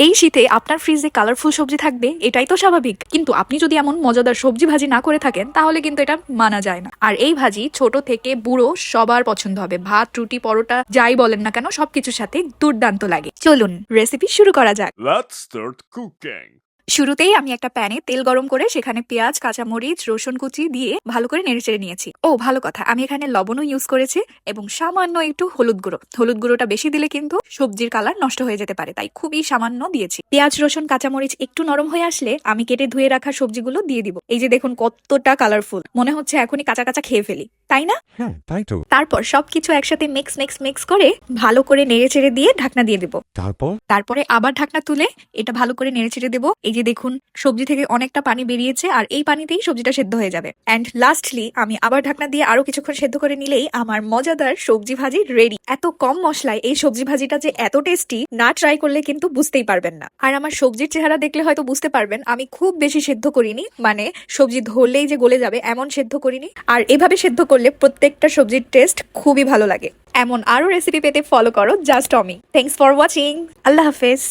এই শীতে আপনার ফ্রিজে কালারফুল সবজি থাকবে, এটাই তো স্বাভাবিক। কিন্তু আপনি যদি এমন মজাদার সবজি ভাজি না করে থাকেন তাহলে কিন্তু এটা মানা যায় না। আর এই ভাজি ছোট থেকে বুড়ো সবার পছন্দ হবে। ভাত, রুটি, পরোটা যাই বলেন না কেন সবকিছুর সাথে দুর্দান্ত লাগে। চলুন রেসিপি শুরু করা যাক। Let's start cooking. শুরুতেই আমি একটা প্যানে তেল গরম করে সেখানে পেঁয়াজ, কাঁচামরিচ, রসুন কুচি দিয়ে ভালো করে নেড়েচেড়ে নিয়েছি। ও ভালো কথা, আমি এখানে লবণও ইউজ করেছি এবং সামান্য একটু হলুদ গুঁড়ো। হলুদ গুঁড়োটা বেশি দিলে কিন্তু সবজির কালার নষ্ট হয়ে যেতে পারে, তাই খুবই সামান্য দিয়েছি। পেঁয়াজ, রসুন, কাঁচামরিচ একটু নরম হয়ে আসলে আমি কেটে ধুয়ে রাখা সবজিগুলো দিয়ে দিব। এই যে দেখুন কতটা কালারফুল, মনে হচ্ছে এখনই কাঁচা কাঁচা খেয়ে ফেলি, তাই না? হ্যাঁ তাই তো। তারপর সবকিছু একসাথে মিক্স করে ভালো করে নেড়েচেড়ে দিয়ে ঢাকনা দিয়ে দেবো। তারপরে আবার ঢাকনা তুলে এটা ভালো করে নেড়েচেড়ে দেবো। এই যে দেখুন সবজি থেকে অনেকটা পানি বেরিয়েছে আর এই পানিতেই সবজিটা সেদ্ধ হয়ে যাবে। এন্ড লাস্টলি আমি আবার ঢাকনা দিয়ে আরো কিছুক্ষণ সেদ্ধ করে নিলেই আমার মজাদার সবজি ভাজি রেডি। এত কম মশলায় এই সবজি ভাজিটা যে এত টেস্টি, না ট্রাই করলে কিন্তু বুঝতেই পারবেন না। আর আমার সবজির চেহারা দেখলে হয়তো বুঝতে পারবেন আমি খুব বেশি সেদ্ধ করিনি, মানে সবজি ধরলেই যে গলে যাবে এমন সেদ্ধ করিনি। আর এভাবে সেদ্ধ করলে প্রত্যেকটা সবজির টেস্ট খুবই ভালো লাগে। এমন আরো রেসিপি পেতে ফলো করো just Omi. Thanks for watching. আল্লাহ হাফেজ।